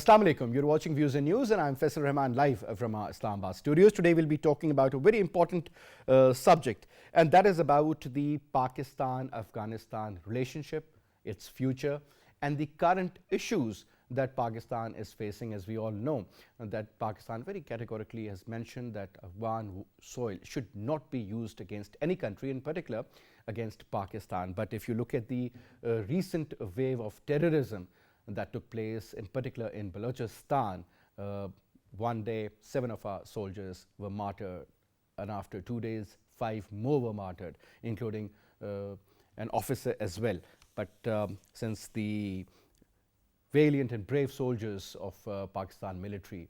Assalamu alaikum. You're watching Views and News, and I'm Faisal Rehman live from our Islamabad studios. Today we'll be talking about a very important subject, and that is about the Pakistan-Afghanistan relationship, its future, and the current issues that Pakistan is facing. As we all know, that Pakistan very categorically has mentioned that Afghan soil should not be used against any country, in particular against Pakistan. But if you look at the recent wave of terrorism that took place, in particular in Balochistan, one day 7 of our soldiers were martyred, and after 2 days 5 more were martyred, including an officer as well. But since the valiant and brave soldiers of Pakistan military,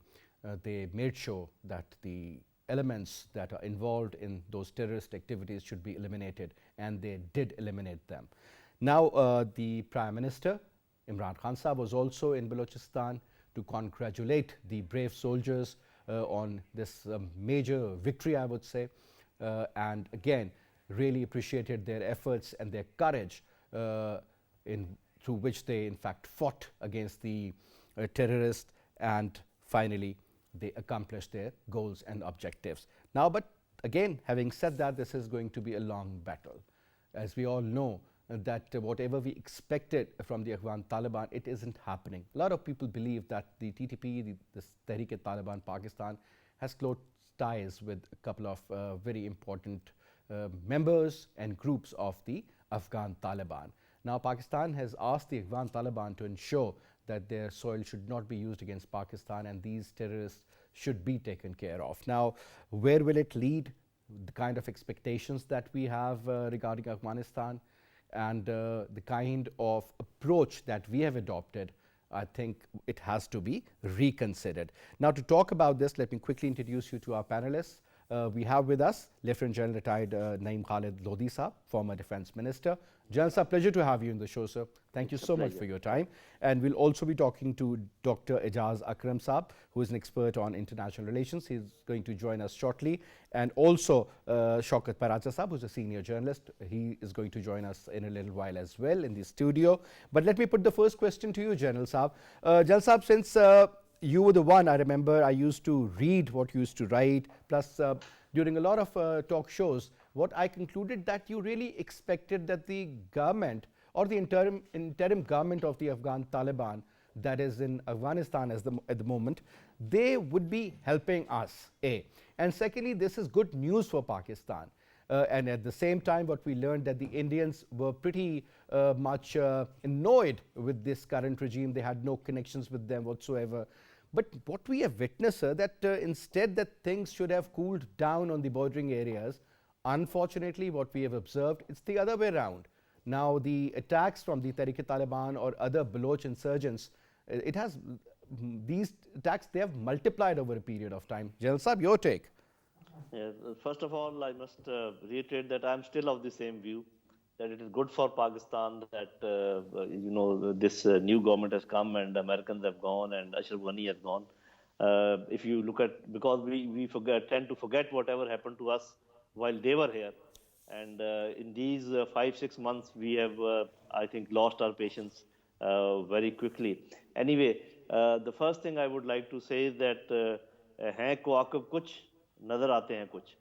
they made sure that the elements that are involved in those terrorist activities should be eliminated, and they did eliminate them. Now the Prime Minister Imran Khan Sahab was also in Balochistan to congratulate the brave soldiers on this major victory, I would say, and again really appreciated their efforts and their courage through which they in fact fought against the terrorists, and finally they accomplished their goals and objectives. Now, but again, having said that, this is going to be a long battle. As we all know, that whatever we expected from the Afghan Taliban, it isn't happening. A lot of people believe that the TTP, the Tehreek-e-Taliban Pakistan, has close ties with a couple of very important members and groups of the Afghan Taliban. Now, Pakistan has asked the Afghan Taliban to ensure that their soil should not be used against Pakistan, and these terrorists should be taken care of. Now, where will it lead? The kind of expectations that we have regarding Afghanistan, and the kind of approach that we have adopted, I think it has to be reconsidered. Now, to talk about this, let me quickly introduce you to our panelists. We have with us Lieutenant General retired Naeem Khalid Lodhi Sahab, former Defence Minister. General Sahab, pleasure to have you in the show, sir. Thank you so much for your time. And we'll also be talking to Dr. Ejaz Akram Sahab, who is an expert on international relations. He's going to join us shortly. And also Shaukat Paracha Sahab, who's a senior journalist. He is going to join us in a little while as well in the studio. But let me put the first question to you, General Sahab. General Sahab, since you were the one, I remember I used to read what you used to write, plus during a lot of talk shows, what I concluded that you really expected that the government or the interim government of the Afghan Taliban that is in Afghanistan at the moment, they would be helping us, A. And secondly, this is good news for Pakistan. And at the same time, what we learned that the Indians were pretty much annoyed with this current regime. They had no connections with them whatsoever. But what we have witnessed, sir, that instead that things should have cooled down on the bordering areas, unfortunately, what we have observed, it's the other way around. Now, the attacks from the Tehreek-e-Taliban or other Baloch insurgents, these attacks, they have multiplied over a period of time. General Sahab, your take. Yes, first of all, I must reiterate that I'm still of the same view, that it is good for Pakistan that this new government has come and Americans have gone and Ashraf Ghani has gone. If you look at, because we tend to forget whatever happened to us while they were here, and in these 5-6 months we have I think lost our patience very quickly. Anyway, the first thing I would like to say is that hain ko aqab kuch nazar aate hain kuch.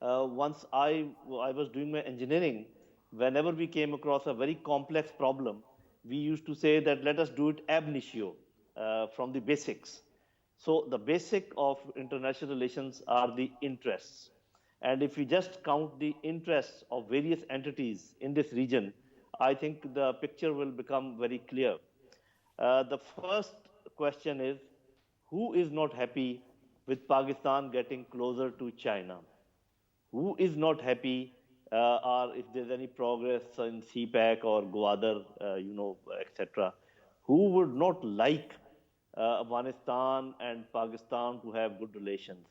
Once I was doing my engineering, whenever we came across a very complex problem, we used to say that let us do it ab initio, from the basics. So the basic of international relations are the interests. And if we just count the interests of various entities in this region, I think the picture will become very clear. The first question is, who is not happy with Pakistan getting closer to China? Who is not happy or if there's any progress in CPAC or Gwadar, etc.? Who would not like Afghanistan and Pakistan to have good relations?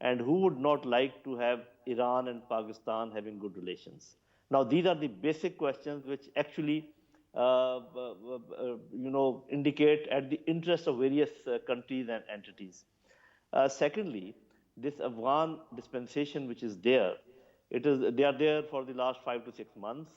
And who would not like to have Iran and Pakistan having good relations? Now, these are the basic questions which actually, indicate at the interest of various countries and entities. Secondly, this Afghan dispensation which is there, they are there for the last 5 to 6 months.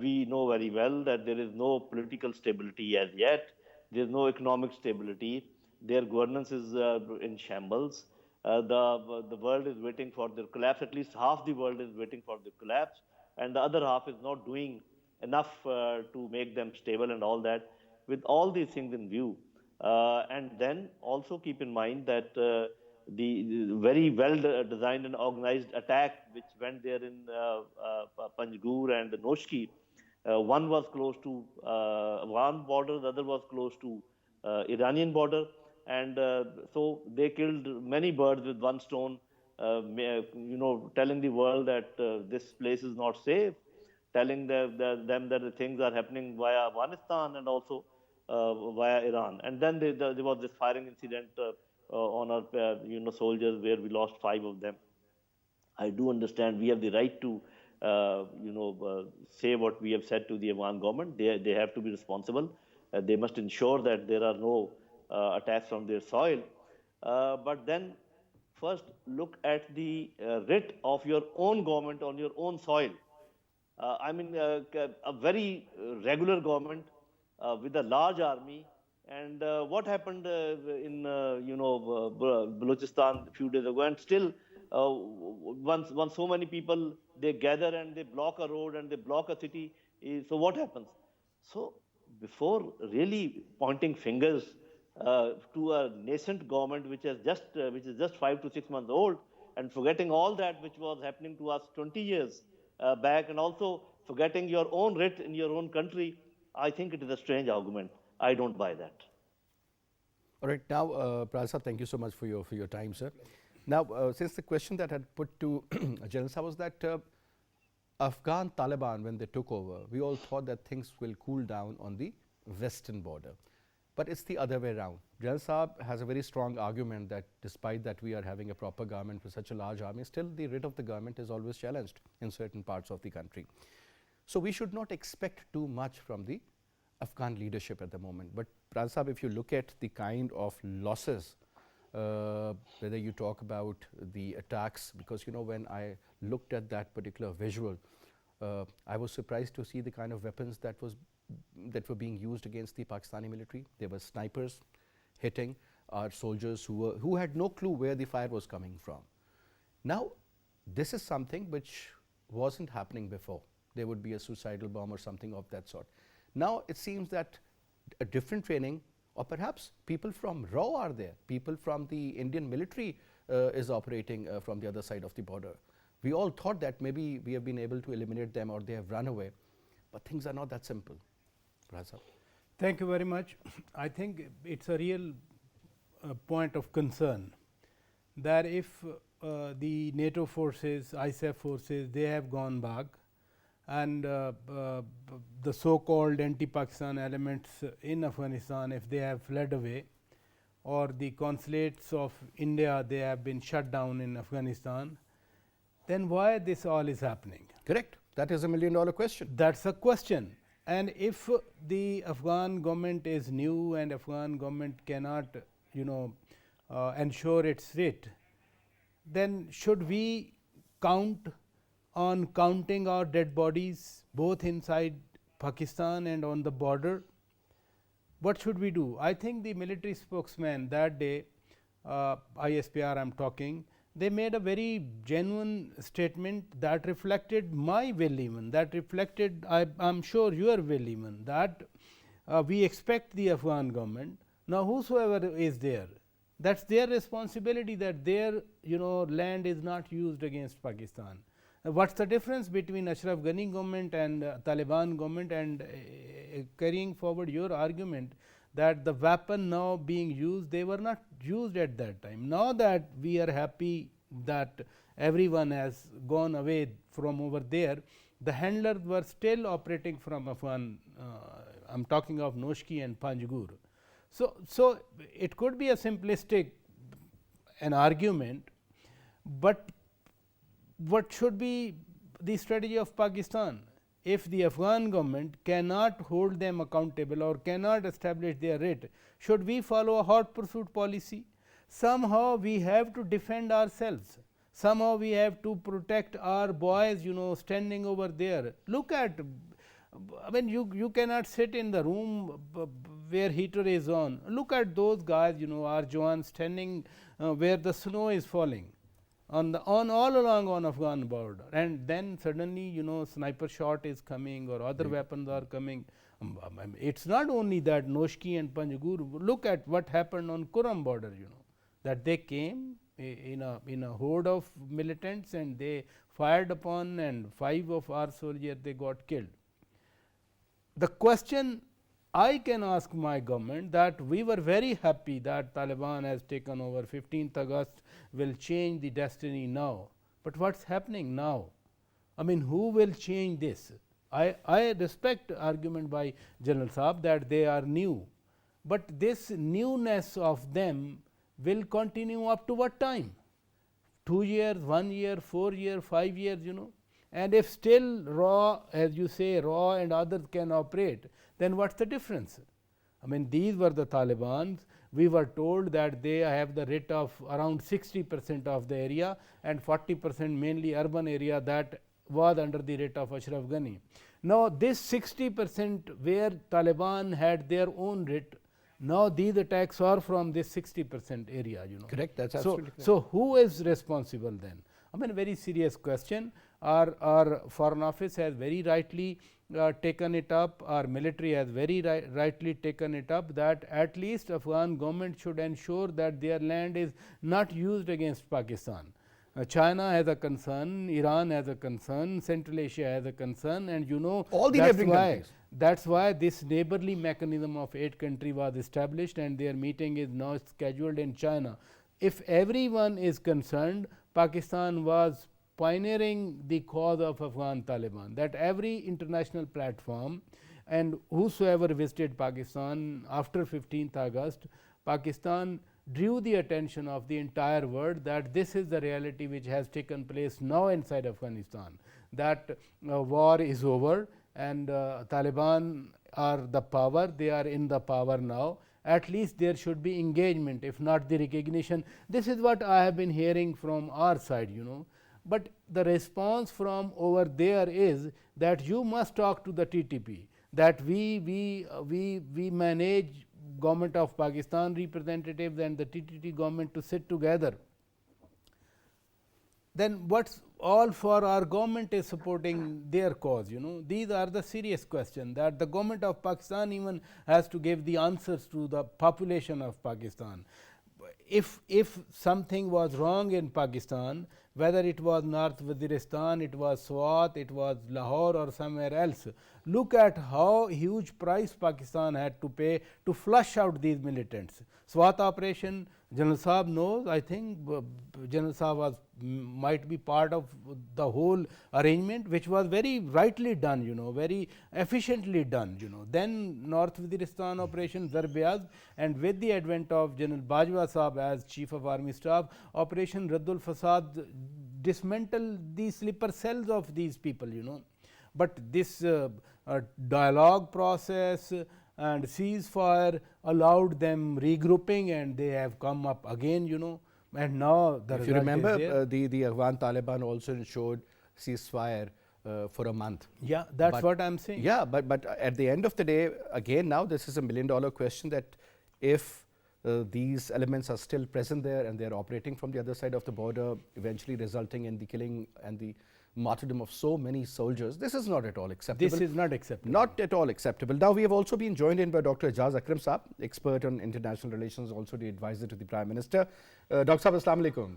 We know very well that there is no political stability as yet. There is no economic stability. Their governance is in shambles. The world is waiting for their collapse. At least half the world is waiting for their collapse, and the other half is not doing enough to make them stable and all that. With all these things in view, and then also keep in mind that the very well designed and organized attack which went there in Panjgur and Noshki, one was close to Afghan border, the other was close to Iranian border, and so they killed many birds with one stone. Telling the world that this place is not safe, telling them that the things are happening via Afghanistan and also via Iran. And then there was this firing incident on our soldiers where we lost 5 of them. I do understand we have the right to say what we have said to the Afghan government. They have to be responsible. They must ensure that there are no attacks from their soil. But then first look at the writ of your own government on your own soil. A very regular government with a large army. And what happened in Balochistan a few days ago? And still, once so many people they gather and they block a road and they block a city, so what happens? So before really pointing fingers to a nascent government which is just 5 to 6 months old, and forgetting all that which was happening to us 20 years back, and also forgetting your own writ in your own country, I think it is a strange argument. I don't buy that. All right, now, Paracha, thank you so much for your time, sir. Now, since the question that I had put to General Sahab was that Afghan Taliban, when they took over, we all thought that things will cool down on the western border. But it's the other way around. General Sahab has a very strong argument that despite that we are having a proper government with such a large army, still the writ of the government is always challenged in certain parts of the country. So we should not expect too much from the Afghan leadership at the moment. But Paracha Sahab, if you look at the kind of losses, whether you talk about the attacks, because when I looked at that particular visual, I was surprised to see the kind of weapons that were being used against the Pakistani military. There were snipers hitting our soldiers who had no clue where the fire was coming from. Now, this is something which wasn't happening before. There would be a suicidal bomb or something of that sort. Now it seems that a different training, or perhaps people from RAW are there, people from the Indian military is operating from the other side of the border. We all thought that maybe we have been able to eliminate them or they have run away, but things are not that simple. Paracha. Thank you very much. I think it's a real point of concern that if the NATO forces, ISAF forces, they have gone back, and the so-called anti-Pakistan elements in Afghanistan, if they have fled away, or the consulates of India, they have been shut down in Afghanistan, then why this all is happening? Correct. That is $1 million question. That's a question. And if the Afghan government is new and Afghan government cannot, ensure its writ, then should we count on counting our dead bodies both inside Pakistan and on the border? What should we do? I think the military spokesman that day, ISPR I'm talking, they made a very genuine statement that reflected my will even, that reflected, I'm sure your will even, that we expect the Afghan government, now whosoever is there, that's their responsibility that their land is not used against Pakistan. What's the difference between Ashraf Ghani government and Taliban government, and carrying forward your argument that the weapon now being used, they were not used at that time. Now that we are happy that everyone has gone away from over there, the handlers were still operating from Afghan, I'm talking of Noshki and Panjgur. So it could be a simplistic an argument, but what should be the strategy of Pakistan? If the Afghan government cannot hold them accountable or cannot establish their writ, should we follow a hot pursuit policy? Somehow we have to defend ourselves. Somehow we have to protect our boys, standing over there. Look at I mean, you cannot sit in the room where heater is on. Look at those guys, our Jawans standing where the snow is falling on all along on Afghan border, and then suddenly sniper shot is coming or other weapons are coming. It's not only that Noshki and Panjgur. Look at what happened on Kuram border. That they came in a horde of militants and they fired upon, and 5 of our soldiers they got killed. The question I can ask my government, that we were very happy that Taliban has taken over, 15th August will change the destiny now. But what's happening now? I mean, who will change this? I respect argument by General Saab that they are new, but this newness of them will continue up to what time? 2 years, 1 year, 4 years, 5 years, And if still raw, as you say, raw and others can operate, then what's the difference? I mean, these were the Taliban. We were told that they have the rate of around 60% of the area and 40% mainly urban area that was under the rate of Ashraf Ghani. Now, this 60% where Taliban had their own rate, now these attacks are from this 60% area. Correct, that's absolutely correct. So, who is responsible then? I mean, a very serious question. Our Foreign Office has very rightly taken it up, our military has very rightly taken it up, that at least Afghan government should ensure that their land is not used against Pakistan. China has a concern, Iran has a concern, Central Asia has a concern, and all the neighboring countries. That's why this neighborly mechanism of 8 countries was established, and their meeting is now scheduled in China. If everyone is concerned, Pakistan was pioneering the cause of Afghan Taliban, that every international platform and whosoever visited Pakistan after 15th August, Pakistan drew the attention of the entire world that this is the reality which has taken place now inside Afghanistan, that war is over and Taliban are the power, they are in the power now. At least there should be engagement, if not the recognition. This is what I have been hearing from our side, But the response from over there is that you must talk to the TTP, that we manage government of Pakistan representatives and the TTP government to sit together. Then what's all for our government is supporting their cause, These are the serious questions that the government of Pakistan even has to give the answers to the population of Pakistan. If something was wrong in Pakistan, whether it was North Waziristan, it was Swat, it was Lahore or somewhere else, look at how huge price Pakistan had to pay to flush out these militants. Swat operation, General Saab knows, I think General Saab might be part of the whole arrangement, which was very rightly done, very efficiently done. Then North Waziristan operation Zarbiaz, and with the advent of General Bajwa Saab as Chief of Army Staff, Operation Raddul Fasad dismantle the sleeper cells of these people. But this dialogue process and ceasefire allowed them regrouping, and they have come up again, and now the if you remember, the Afghan Taliban also ensured ceasefire for a month. Yeah, that's what I'm saying. Yeah, but at the end of the day, again, now this is a $1 million question, that if these elements are still present there and they are operating from the other side of the border, eventually resulting in the killing and the martyrdom of so many soldiers, this is not at all acceptable. This is not acceptable. Not at all acceptable. Now, we have also been joined in by Dr. Ejaz Akram Saab, expert on international relations, also the advisor to the Prime Minister. Dr. Saab, Assalamu alaikum.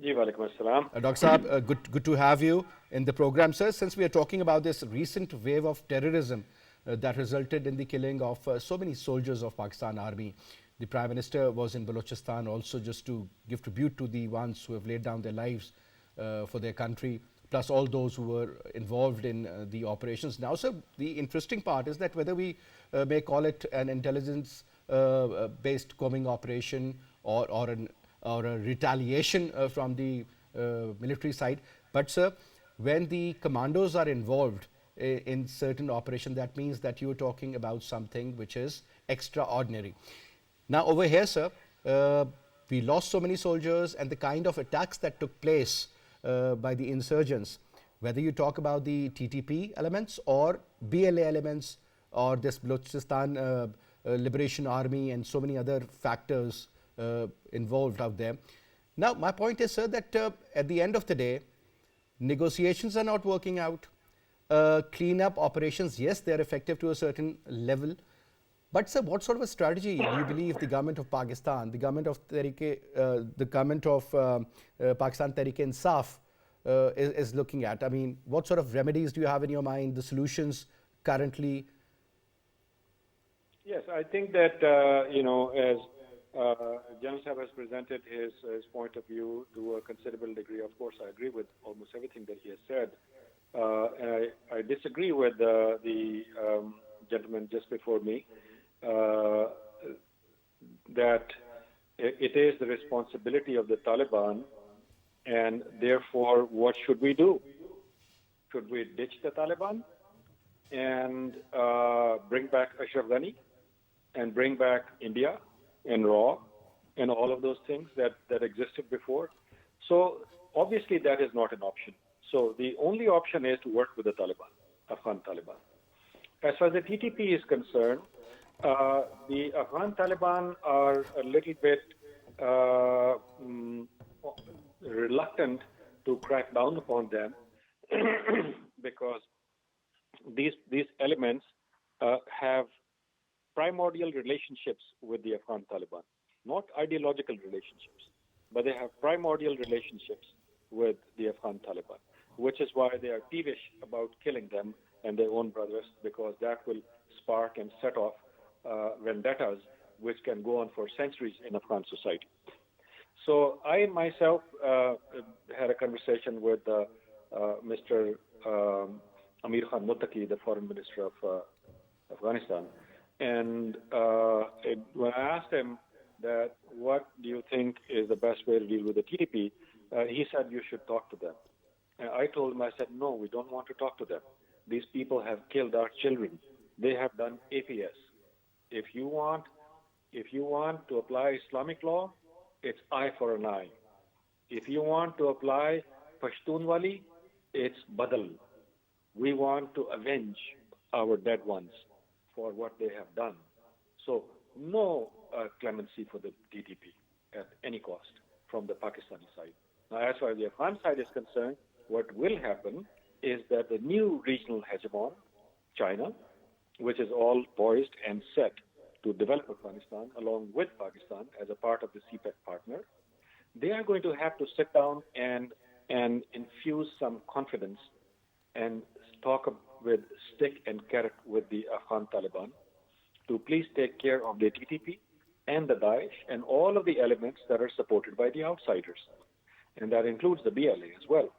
Ji, walaikum assalam. Dr. Saab, good to have you in the program, sir. Since we are talking about this recent wave of terrorism that resulted in the killing of so many soldiers of Pakistan Army, the Prime Minister was in Balochistan also just to give tribute to the ones who have laid down their lives for their country, plus all those who were involved in the operations. Now, sir, the interesting part is that whether we may call it an intelligence based combing operation or a retaliation from the military side, but sir, when the commandos are involved in certain operation, that means that you are talking about something which is extraordinary. Now, over here, sir, we lost so many soldiers, and the kind of attacks that took place by the insurgents whether you talk about the TTP elements or BLA elements or this Balochistan Liberation Army and so many other factors involved out there. Now, my point is, sir, that at the end of the day, negotiations are not working out. Cleanup operations, yes, they are effective to a certain level. But sir, what sort of a strategy do you believe the government of Pakistan, the government of Pakistan Tehreek-e-Insaf is looking at? I mean, what sort of remedies do you have in your mind, the solutions currently? Yes, I think that, as General Sahib has presented his point of view to a considerable degree. Of course, I agree with almost everything that he has said. And I disagree with the gentleman just before me that it is the responsibility of the Taliban, and therefore, what should we do? Should we ditch the Taliban and bring back Ashraf Ghani and bring back India and RAW and all of those things that existed before? So obviously that is not an option. So the only option is to work with the Taliban, Afghan Taliban. As far as the TTP is concerned, the Afghan Taliban are a little bit reluctant to crack down upon them because these elements have primordial relationships with the Afghan Taliban, not ideological relationships, but they have primordial relationships with the Afghan Taliban, which is why they are peevish about killing them and their own brothers, because that will spark and set off vendettas which can go on for centuries in Afghan society. So I myself had a conversation with Mr. Amir Khan Muttaqi, the foreign minister of Afghanistan, and when I asked him that what do you think is the best way to deal with the TTP, he said you should talk to them. And I told him, I said, no, we don't want to talk to them. These people have killed our children. They have done APS. If you want to apply Islamic law, it's eye for an eye. If you want to apply Pashtunwali, it's Badal. We want to avenge our dead ones for what they have done. So no clemency for the TTP at any cost from the Pakistani side. Now, as far as the Afghan side is concerned, what will happen is that the new regional hegemon, China, which is all poised and set to develop Afghanistan along with Pakistan as a part of the CPEC partner, they are going to have to sit down and infuse some confidence and talk with stick and carrot with the Afghan Taliban to please take care of the TTP and the Daesh and all of the elements that are supported by the outsiders. And that includes the BLA as well.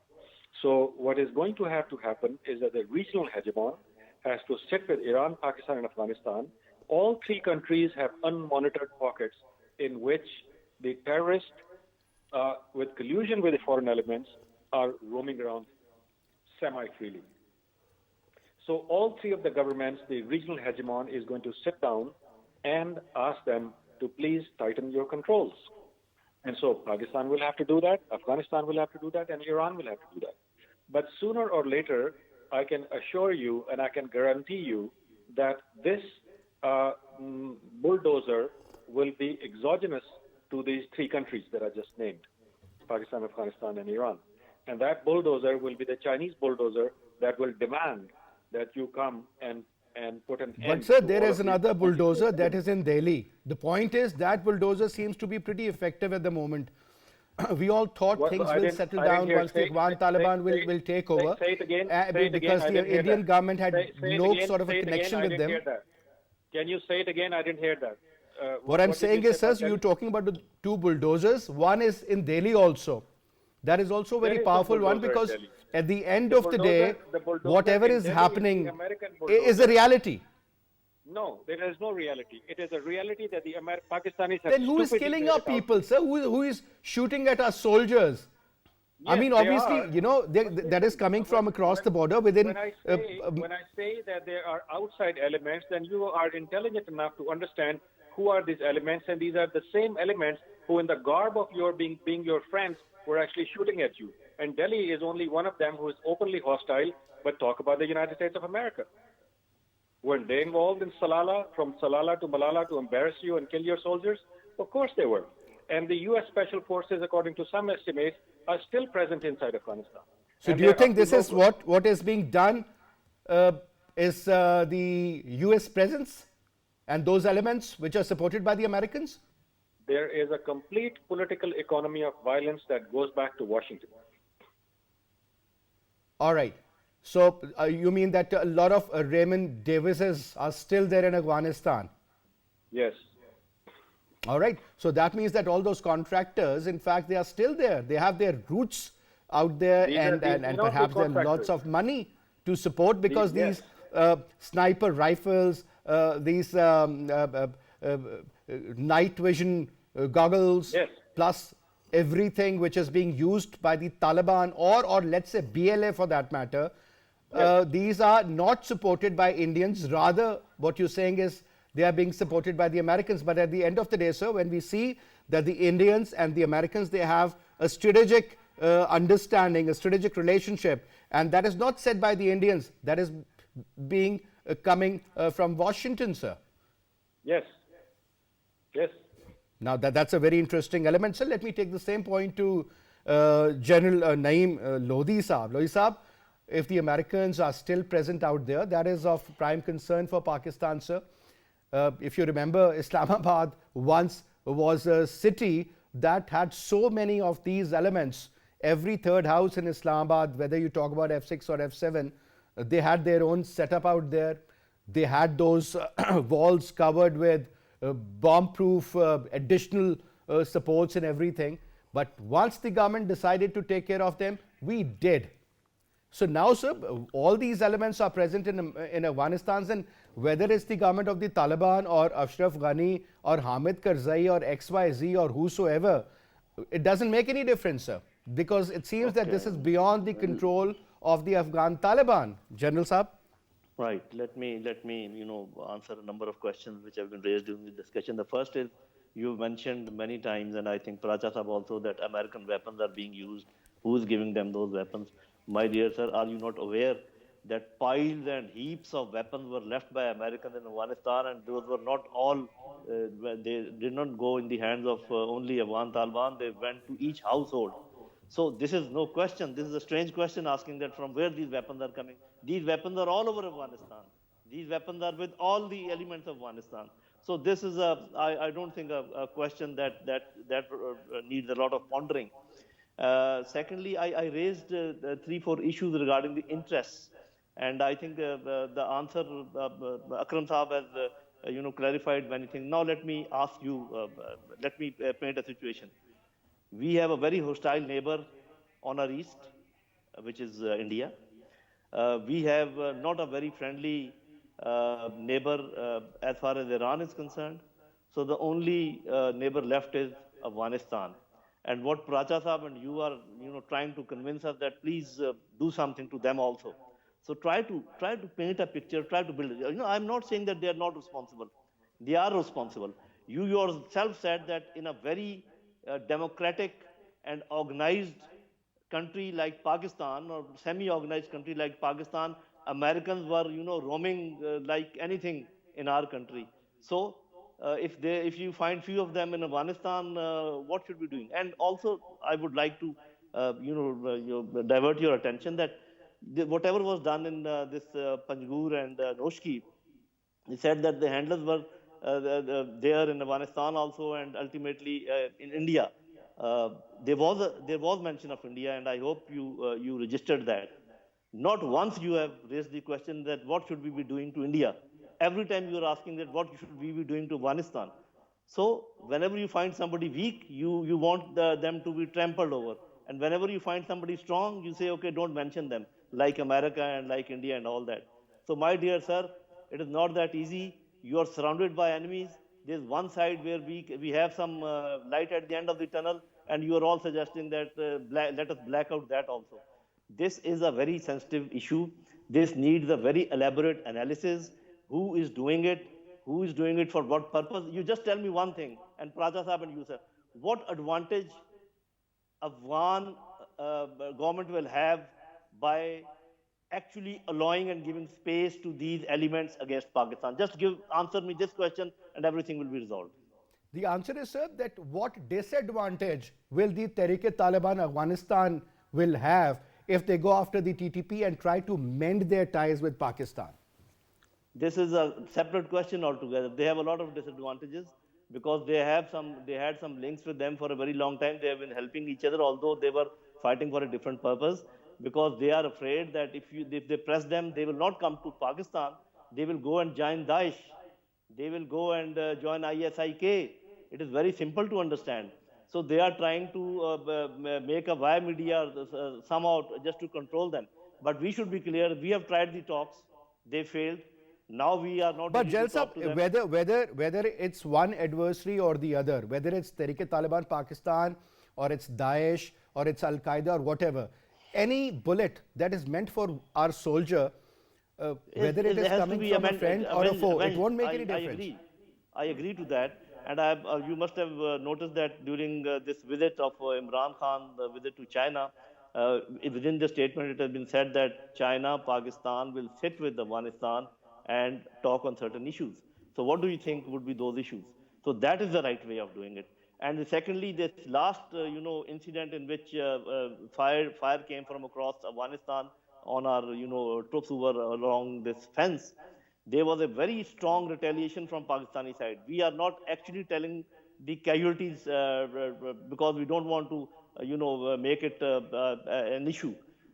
So what is going to have to happen is that the regional hegemon has to sit with Iran, Pakistan, and Afghanistan. All three countries have unmonitored pockets in which the terrorists, with collusion with the foreign elements, are roaming around semi-freely. So all three of the governments, the regional hegemon is going to sit down and ask them to please tighten your controls. And so Pakistan will have to do that, Afghanistan will have to do that, and Iran will have to do that. But sooner or later, I can assure you and I can guarantee you that this bulldozer will be exogenous to these three countries that I just named, Pakistan, Afghanistan, and Iran. And that bulldozer will be the Chinese bulldozer that will demand that you come and put an end. But sir, there is another bulldozer that is in Delhi. The point is that bulldozer seems to be pretty effective at the moment. We all thought things will settle down once the Afghan Taliban will take over. Say it again. Because the Indian government had no sort of a connection with them. Can you say it again? I didn't hear that. What I'm saying is, sir, you're talking about the two bulldozers. One is in Delhi also. That is also a very powerful one, because at the end of the day, whatever is happening is a reality. No, there is no reality. It is a reality that the Pakistanis have. Then who is killing our people, sir? Who is shooting at our soldiers? Yes, I mean, obviously, you know, that is coming from across the border within. When I say that there are outside elements, then you are intelligent enough to understand who are these elements, and these are the same elements who, in the garb of your being your friends, were actually shooting at you. And Delhi is only one of them who is openly hostile, but talk about the United States of America. Weren't they involved in Salala, from Salala to Malala, to embarrass you and kill your soldiers? Of course they were. And the U.S. Special Forces, according to some estimates, are still present inside Afghanistan. So And do you they're up think to this no is good. what is being done is the US presence and those elements which are supported by the Americans? There is a complete political economy of violence that goes back to Washington. All right. So you mean that a lot of Raymond Davises are still there in Afghanistan? Yes. All right. So that means that all those contractors, in fact, they are still there. They have their roots out there, These and may not be perhaps there are lots contractors. of money to support, because Yes. these sniper rifles, these night vision goggles, Yes. plus everything which is being used by the Taliban, or let's say BLA for that matter, these are not supported by Indians. Rather, what you're saying is they are being supported by the Americans. But at the end of the day, sir, when we see that the Indians and the Americans, they have a strategic understanding, a strategic relationship, and that is not said by the Indians, that is being coming from Washington, sir. Yes. Yes. Now that's a very interesting element. So let me take the same point to General Naeem Lodhi Saab. Lodhi Saab, if the Americans are still present out there, that is of prime concern for Pakistan, sir. If you remember, Islamabad once was a city that had so many of these elements. Every third house in Islamabad, whether you talk about F6 or F7, they had their own setup out there. They had those walls covered with bomb-proof additional supports and everything. But once the government decided to take care of them, we did. So now, sir, all these elements are present in Afghanistan, and whether it's the government of the Taliban or Ashraf Ghani or Hamid Karzai or XYZ or whosoever, it doesn't make any difference, sir, because it seems that this is beyond the control of the Afghan Taliban. General Saab? Right. Let me answer a number of questions which have been raised during the discussion. The first is, you mentioned many times, and I think Paracha Sahab also, that American weapons are being used. Who is giving them those weapons? My dear sir, are you not aware that piles and heaps of weapons were left by Americans in Afghanistan, and those were not all, they did not go in the hands of only Afghan Taliban, they went to each household. So this is no question. This is a strange question asking that from where these weapons are coming. These weapons are all over Afghanistan. These weapons are with all the elements of Afghanistan. So this is I don't think a question that needs a lot of pondering. Secondly, I raised 3-4 issues regarding the interests, and I think the answer Akram Saab has clarified many things. Now let me ask you, let me paint a situation. We have a very hostile neighbor on our east, which is India. We have not a very friendly neighbor as far as Iran is concerned. So the only neighbor left is Afghanistan. And what Paracha Sahab and you are trying to convince us that please do something to them also. So try to paint a picture, try to build it. I'm not saying that they are not responsible. They are responsible. You yourself said that in a very democratic and organized country like Pakistan, or semi-organized country like Pakistan, Americans were roaming like anything in our country. So if you find few of them in Afghanistan, what should we be doing? And also I would like to divert your attention that whatever was done in this Panjgur and Noshki, he said that the handlers were there in Afghanistan also, and ultimately in India. There was mention of India, and I hope you registered that. Not once you have raised the question that what should we be doing to India. Every time you are asking that what should we be doing to Afghanistan. So whenever you find somebody weak, you want them to be trampled over. And whenever you find somebody strong, you say, okay, don't mention them, like America and like India and all that. So my dear sir, it is not that easy. You are surrounded by enemies. There's one side where we have some light at the end of the tunnel, and you are all suggesting that let us black out that also. This is a very sensitive issue. This needs a very elaborate analysis. Who is doing it? Who is doing it for what purpose? You just tell me one thing, and Paracha Sahab and you, sir. What advantage Afghan government will have by actually allowing and giving space to these elements against Pakistan? Just answer me this question and everything will be resolved. The answer is, sir, that what disadvantage will the Tehrik-e-Taliban Afghanistan will have if they go after the TTP and try to mend their ties with Pakistan? This is a separate question altogether. They have a lot of disadvantages because they had some links with them for a very long time. They have been helping each other, although they were fighting for a different purpose, because they are afraid that if they press them, they will not come to Pakistan. They will go and join Daesh. They will go and join ISIK. It is very simple to understand. So they are trying to make a via media somehow just to control them. But we should be clear. We have tried the talks. They failed. Now we are not. But Jalsa, whether it's one adversary or the other, whether it's Tehrik-e-Taliban Pakistan or it's Daesh or it's Al Qaeda or whatever, any bullet that is meant for our soldier, whether it is coming from a friend or a foe, it won't make any difference. I agree to that. And you must have noticed that during this visit of Imran Khan, the visit to China, within the statement it has been said that China, Pakistan will sit with Afghanistan and talk on certain issues. So what do you think would be those issues? So that is the right way of doing it. And secondly, this last incident in which fire came from across Afghanistan on our troops who were along this fence, there was a very strong retaliation from Pakistani side. We are not actually telling the casualties because we don't want to make it an issue.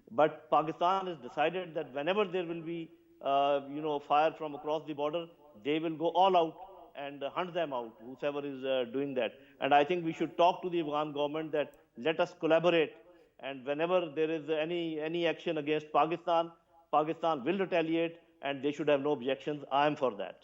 But Pakistan has decided that whenever there will be fire from across the border, they will go all out and hunt them out, whoever is doing that. And I think we should talk to the Afghan government that let us collaborate, and whenever there is any action against Pakistan, Pakistan will retaliate and they should have no objections. I am for that.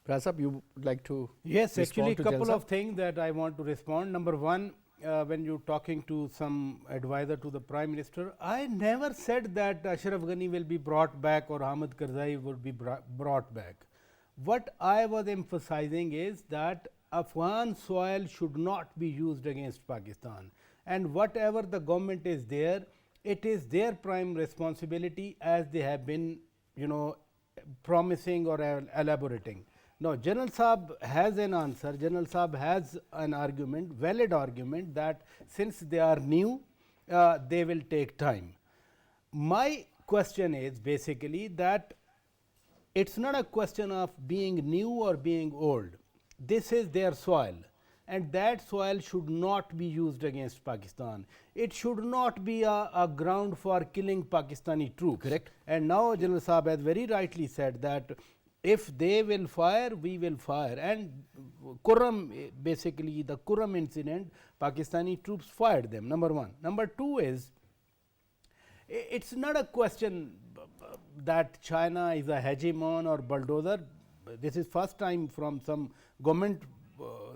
Prasad, you would like to Yes, actually, a to couple Jalsa? of things that I want to respond. Number one, when you're talking to some advisor to the Prime Minister, I never said that Ashraf Ghani will be brought back or Hamid Karzai would be brought back. What I was emphasizing is that Afghan soil should not be used against Pakistan, and whatever the government is there, it is their prime responsibility, as they have been promising or elaborating. Now, General Saab has an answer. General Saab has an argument, valid argument, that since they are new, they will take time. My question is basically that it's not a question of being new or being old. This is their soil, and that soil should not be used against Pakistan. It should not be a ground for killing Pakistani troops. Correct. And now General Saab has very rightly said that if they will fire, we will fire. And Kurram, basically the Kurram incident, Pakistani troops fired them, number one. Number two is, it's not a question that China is a hegemon or bulldozer. This is first time from some government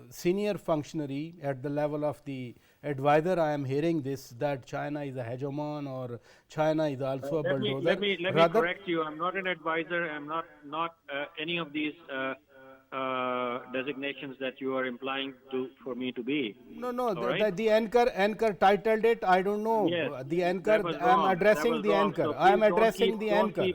senior functionary at the level of the advisor I am hearing this, that China is a hegemon or China is also a bulldozer. Let me correct you. I'm not an advisor. I'm not any of these designations that you are implying for me to be. No, right? the anchor titled it. I don't know. Yes, the anchor. I am addressing the wrong. anchor. So I am please don't addressing the anchor.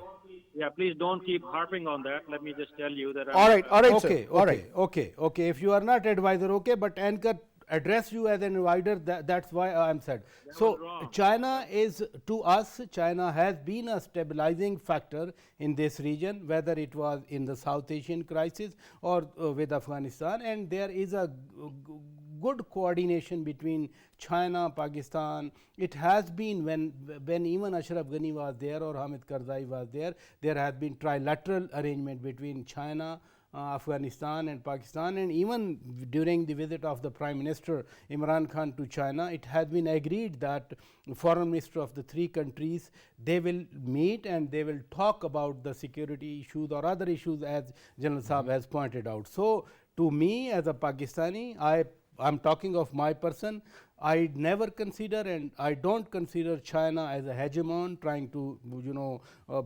Yeah, please don't keep harping on that. Let me just tell you that. All right, Okay, sir. okay. If you are not advisor, okay, but anchor address you as an advisor. That's why I am said. So China is, to us, China has been a stabilizing factor in this region, whether it was in the South Asian crisis or with Afghanistan, and there is a good coordination between China, Pakistan. It has been when even Ashraf Ghani was there or Hamid Karzai was there, there has been trilateral arrangement between China, Afghanistan and Pakistan, and even during the visit of the Prime Minister Imran Khan to China, it has been agreed that foreign minister of the three countries, they will meet and they will talk about the security issues or other issues, as General Saab has pointed out. So to me as a Pakistani, I'm talking of my person, I never consider and I don't consider China as a hegemon trying to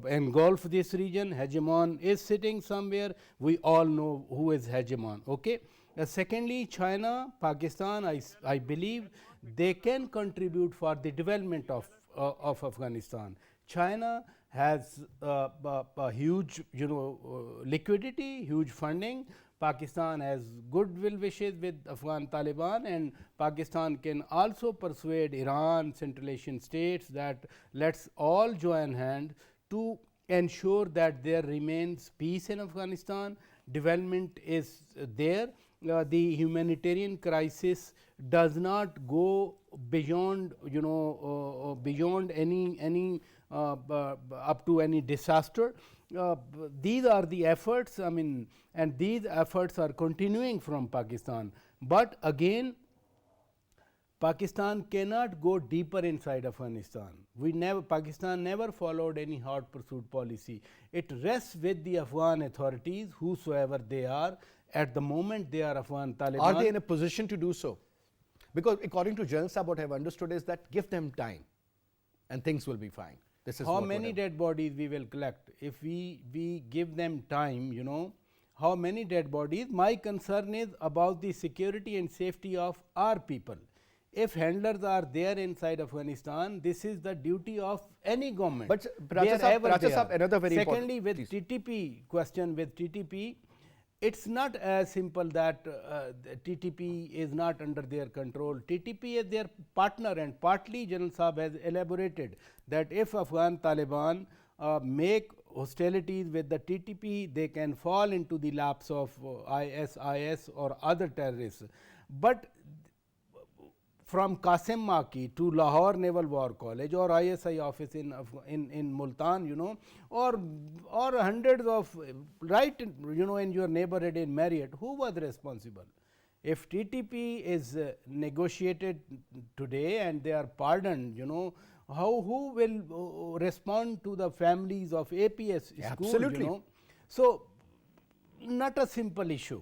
engulf this region. Hegemon is sitting somewhere. We all know who is hegemon. Okay. Secondly, China, Pakistan, I believe they can contribute for the development of Afghanistan. China has a huge, liquidity, huge funding. Pakistan has goodwill wishes with Afghan Taliban, and Pakistan can also persuade Iran, Central Asian states that let's all join hand to ensure that there remains peace in Afghanistan, development is there. The humanitarian crisis does not go beyond, beyond any up to any disaster. These are the efforts, I mean, and these efforts are continuing from Pakistan. But again, Pakistan cannot go deeper inside Afghanistan. Pakistan never followed any hot pursuit policy. It rests with the Afghan authorities, whosoever they are. At the moment, they are Afghan Taliban. Are they in a position to do so? Because according to General Saab, what I've understood is that give them time and things will be fine. This is how many dead bodies we will collect if we give them time, how many dead bodies? My concern is about the security and safety of our people. If handlers are there inside Afghanistan, this is the duty of any government. But Paracha Saab, another very Secondly, important, with TTP, question with TTP, it's not as simple that TTP is not under their control. TTP is their partner, and partly General Saab has elaborated that if Afghan Taliban make hostilities with the TTP, they can fall into the laps of IS or other terrorists. But from Qasim Maki to Lahore Naval War College or ISI office in Multan, or hundreds of, right, in your neighborhood in Marriott, who was responsible? If TTP is negotiated today and they are pardoned, who will respond to the families of APS schools? Absolutely. So, not a simple issue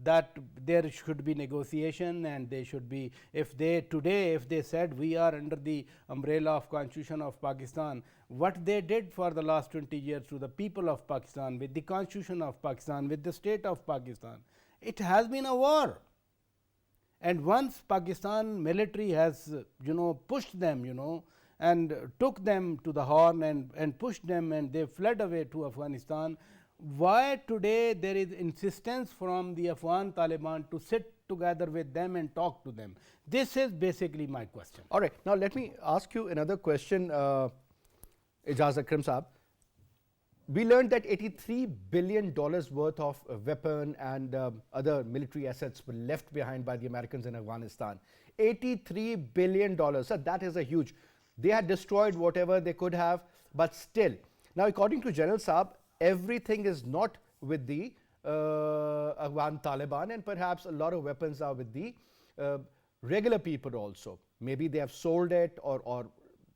that there should be negotiation, and they should be, if they said we are under the umbrella of Constitution of Pakistan, what they did for the last 20 years to the people of Pakistan with the Constitution of Pakistan, with the state of Pakistan, it has been a war. And once Pakistan military has pushed them, and took them to the Horn and pushed them, and they fled away to Afghanistan, why today there is insistence from the Afghan Taliban to sit together with them and talk to them? This is basically my question. All right. Now, let me ask you another question, Ejaz Akram Saab. We learned that $83 billion worth of weapon and other military assets were left behind by the Americans in Afghanistan. $83 billion. So that is a huge. They had destroyed whatever they could have, but still. Now, according to General Saab, everything is not with the Afghan Taliban, and perhaps a lot of weapons are with the regular people also. Maybe they have sold it, or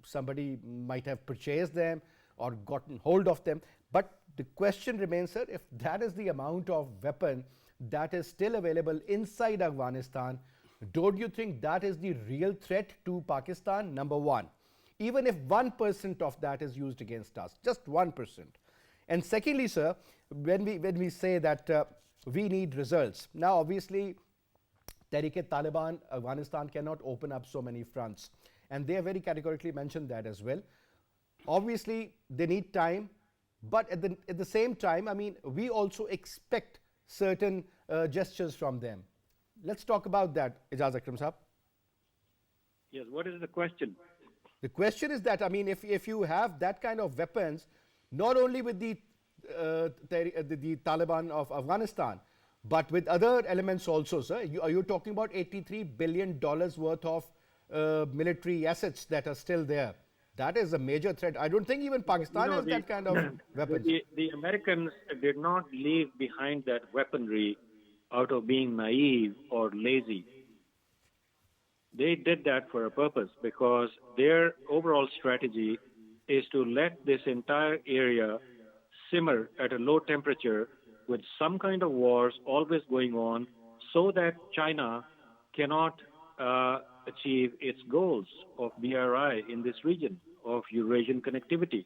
somebody might have purchased them or gotten hold of them. But the question remains, sir, if that is the amount of weapon that is still available inside Afghanistan, don't you think that is the real threat to Pakistan? Number one, even if 1% of that is used against us, just 1%. And secondly, sir, when we say that we need results, now obviously Tehreek-e-Taliban Afghanistan cannot open up so many fronts, and they have very categorically mentioned that as well. Obviously, they need time, but at the same time, I mean, we also expect certain gestures from them. Let's talk about that, Ejaz Akram Saab. Yes, what is the question? The question is that, I mean, if you have that kind of weapons, not only with the Taliban of Afghanistan, but with other elements also, sir. You're talking about $83 billion worth of military assets that are still there. That is a major threat. I don't think even Pakistan has that kind of weapons. The Americans did not leave behind that weaponry out of being naive or lazy. They did that for a purpose, because their overall strategy is to let this entire area simmer at a low temperature with some kind of wars always going on, so that China cannot achieve its goals of BRI in this region, of Eurasian connectivity.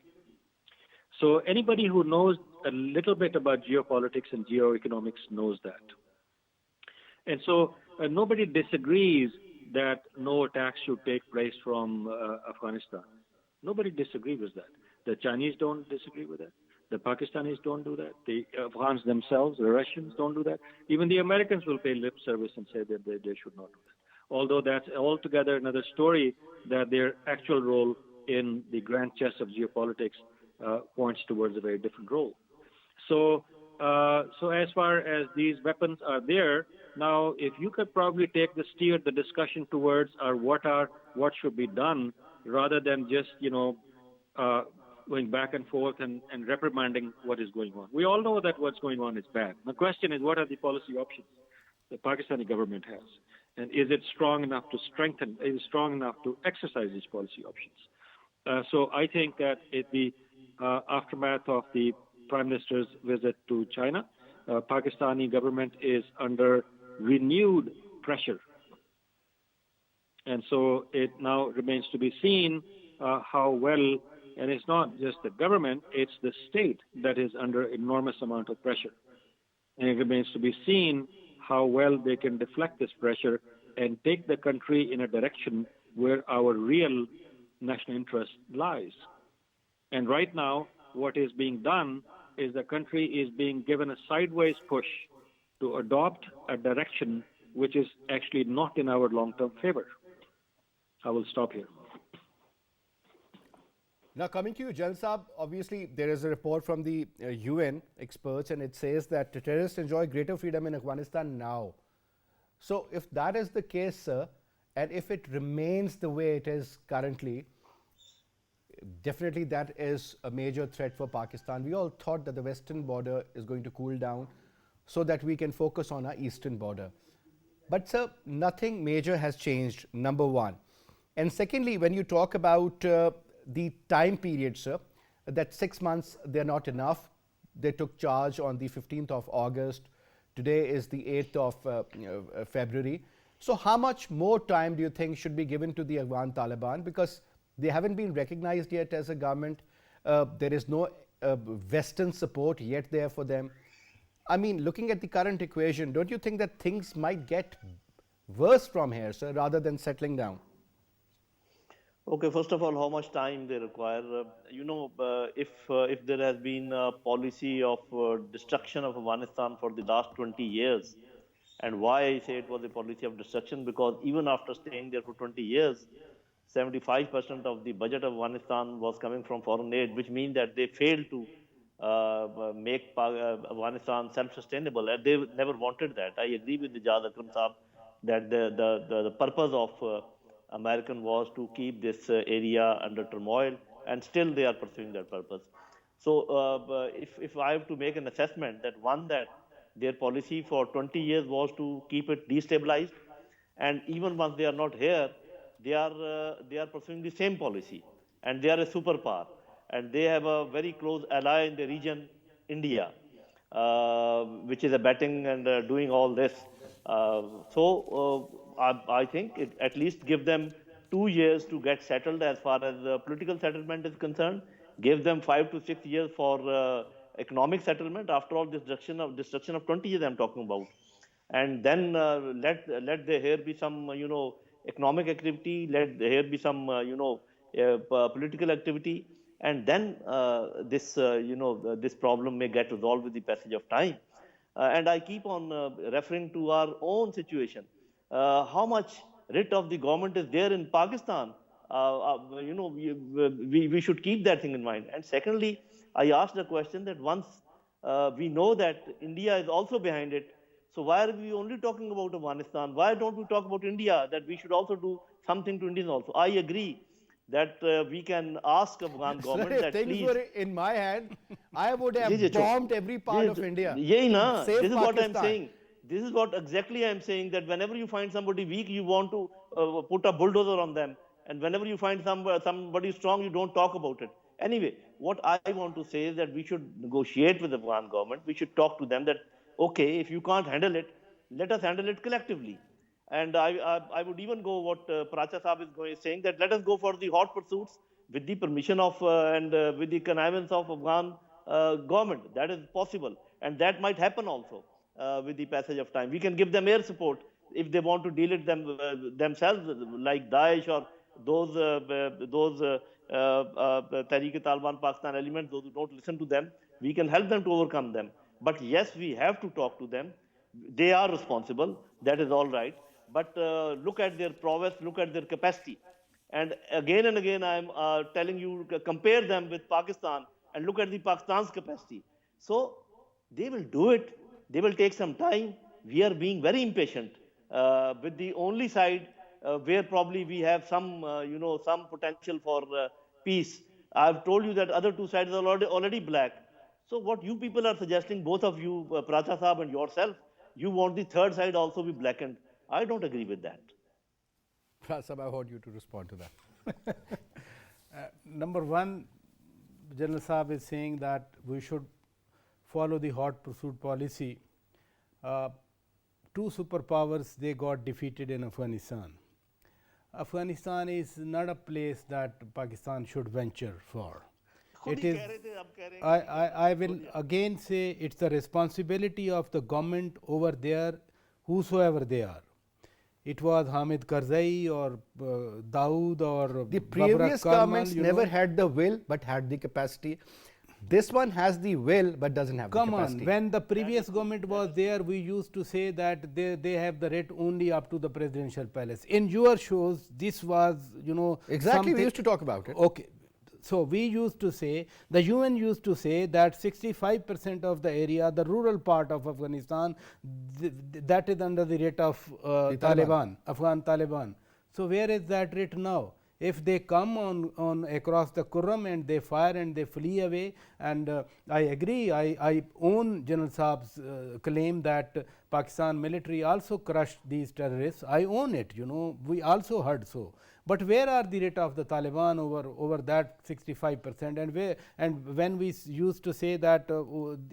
So anybody who knows a little bit about geopolitics and geoeconomics knows that. And so nobody disagrees that no attacks should take place from Afghanistan. Nobody disagrees with that. The Chinese don't disagree with that. The Pakistanis don't do that. The Afghans themselves, the Russians don't do that. Even the Americans will pay lip service and say that they should not do that. Although that's altogether another story, that their actual role in the grand chess of geopolitics points towards a very different role. So, so as far as these weapons are there, now if you could probably steer the discussion towards what should be done, rather than just going back and forth and reprimanding what is going on. We all know that what's going on is bad. The question is, what are the policy options the Pakistani government has, and is it strong enough to strengthen? Is it strong enough to exercise these policy options? So I think that in the aftermath of the Prime Minister's visit to China, Pakistani government is under renewed pressure. And so it now remains to be seen how well, and it's not just the government, it's the state that is under enormous amount of pressure. And it remains to be seen how well they can deflect this pressure and take the country in a direction where our real national interest lies. And right now, what is being done is the country is being given a sideways push to adopt a direction which is actually not in our long-term favor. I will stop here. Now, coming to you, Jan Saab, obviously there is a report from the UN experts, and it says that terrorists enjoy greater freedom in Afghanistan now. So, if that is the case, sir, and if it remains the way it is currently, definitely that is a major threat for Pakistan. We all thought that the western border is going to cool down so that we can focus on our eastern border. But, sir, nothing major has changed, number one. And secondly, when you talk about the time period, sir, that 6 months, they're not enough. They took charge on the 15th of August. Today is the 8th of February. So how much more time do you think should be given to the Afghan Taliban? Because they haven't been recognized yet as a government. There is no Western support yet there for them. I mean, looking at the current equation, don't you think that things might get worse from here, sir, rather than settling down? Okay, first of all, how much time they require? If there has been a policy of destruction of Afghanistan for the last 20 years, and why I say it was a policy of destruction, because even after staying there for 20 years, 75% of the budget of Afghanistan was coming from foreign aid, which means that they failed to make Afghanistan self-sustainable, and they never wanted that. I agree with Ejaz Akram Saab that the purpose of American was to keep this area under turmoil, and still they are pursuing that purpose. So if I have to make an assessment, that their policy for 20 years was to keep it destabilized, and even once they are not here, they are pursuing the same policy, and they are a superpower, and they have a very close ally in the region, India, which is abetting and doing all this. I think it at least give them 2 years to get settled as far as political settlement is concerned. Give them 5 to 6 years for economic settlement. After all, this destruction of 20 years I'm talking about, and then let there be some economic activity. Let there be some political activity, and then this problem may get resolved with the passage of time. And I keep on referring to our own situation. How much writ of the government is there in Pakistan? We should keep that thing in mind. And secondly, I asked the question that once we know that India is also behind it, so why are we only talking about Afghanistan? Why don't we talk about India, that we should also do something to Indians also? I agree that we can ask Afghan government Sir, if that things please. were in my hand, I would have bombed every part of India. This is what I'm saying. This is what exactly I'm saying, that whenever you find somebody weak, you want to put a bulldozer on them. And whenever you find somebody strong, you don't talk about it. Anyway, what I want to say is that we should negotiate with the Afghan government. We should talk to them that, okay, if you can't handle it, let us handle it collectively. And I would even go what Paracha Saab is saying, that let us go for the hot pursuits with the permission of and with the connivance of Afghan government. That is possible, and that might happen also. with the passage of time. We can give them air support if they want to deal it themselves, like Daesh or those Tehreek-e-Taliban Pakistan elements, those who don't listen to them. We can help them to overcome them. But yes, we have to talk to them. They are responsible. That is all right. But look at their prowess, look at their capacity. And again, I'm telling you, compare them with Pakistan and look at the Pakistan's capacity. So they will do it. They will take some time. We are being very impatient with the only side where probably we have some, some potential for peace. I've told you that other two sides are already black. So what you people are suggesting, both of you, Paracha Saab and yourself, you want the third side also be blackened. I don't agree with that. Prasaab, I want you to respond to that. Number one, General Saab is saying that we should follow the hot pursuit policy. Two superpowers, they got defeated in Afghanistan. Afghanistan is not a place that Pakistan should venture for. It is, I will again say, it's the responsibility of the government over there, whosoever they are. It was Hamid Karzai or Dawood or the previous governments never had the will but had the capacity. This one has the will but doesn't have the capacity. Come on, when the previous government was there, we used to say that they have the right only up to the presidential palace. In your shows, this was, exactly, we used to talk about it. Okay. So we used to say, the UN used to say that 65% of the area, the rural part of Afghanistan, that is under the rate of Taliban, Afghan Taliban. So where is that rate now? If they come on across the Kurram and they fire and they flee away, and I agree, I own General Saab's claim that Pakistan military also crushed these terrorists. I own it, we also heard so. But where are the rate of the Taliban over that 65%? And when we used to say that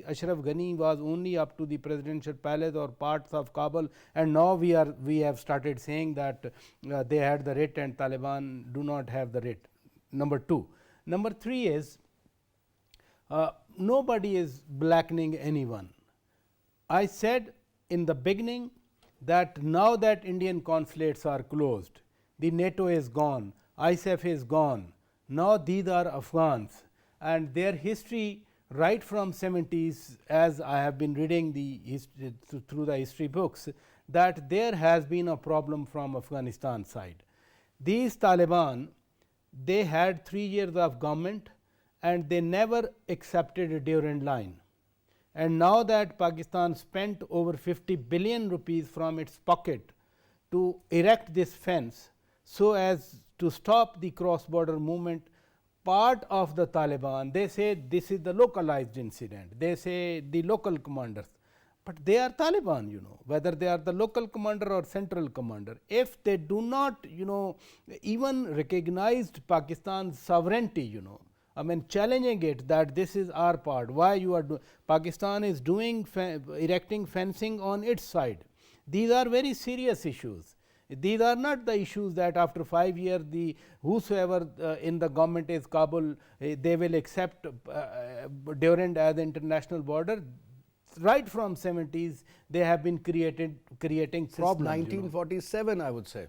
Ashraf Ghani was only up to the presidential palace or parts of Kabul, and now we have started saying that they had the writ and Taliban do not have the writ. Number two. Number three is nobody is blackening anyone. I said in the beginning that now that Indian consulates are closed, the NATO is gone, ISAF is gone, now these are Afghans, and their history right from 70s, as I have been reading the history, through the history books, that there has been a problem from Afghanistan side. These Taliban, they had 3 years of government and they never accepted a Durrani line. And now that Pakistan spent over 50 billion rupees from its pocket to erect this fence, so as to stop the cross-border movement, part of the Taliban, they say this is the localized incident, they say the local commanders, but they are Taliban, whether they are the local commander or central commander. If they do not, even recognized Pakistan's sovereignty, I mean challenging it that this is our part, why you are doing, Pakistan is doing, erecting fencing on its side. These are very serious issues. These are not the issues that after 5 years, whosoever in the government is Kabul, they will accept Durrani as the international border. Right from 70s, they have been creating problems. Since 1947, I would say.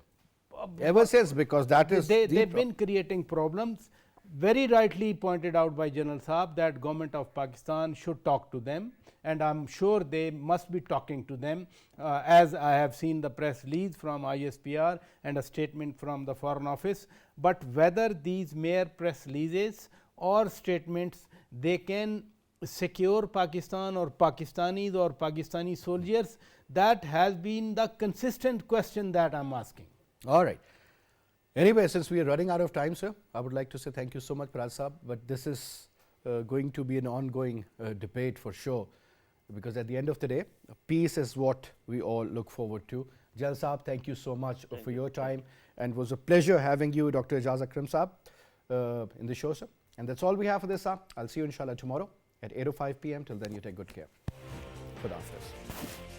Ever since, because that is they've been creating problems. Very rightly pointed out by General Saab that government of Pakistan should talk to them, and I'm sure they must be talking to them, as I have seen the press release from ISPR and a statement from the Foreign Office. But whether these mere press releases or statements, they can secure Pakistan or Pakistanis or Pakistani soldiers, that has been the consistent question that I'm asking. All right. Anyway, since we are running out of time, sir, I would like to say thank you so much, Paracha Saab, but this is going to be an ongoing debate for sure, because at the end of the day, peace is what we all look forward to. General Saab, thank you so much for your time, and it was a pleasure having you, Dr. Ejaz Akram Saab, in the show, sir. And that's all we have for this, sir. I'll see you inshallah tomorrow at 8:05 p.m. Till then, you take good care. Khuda Hafiz.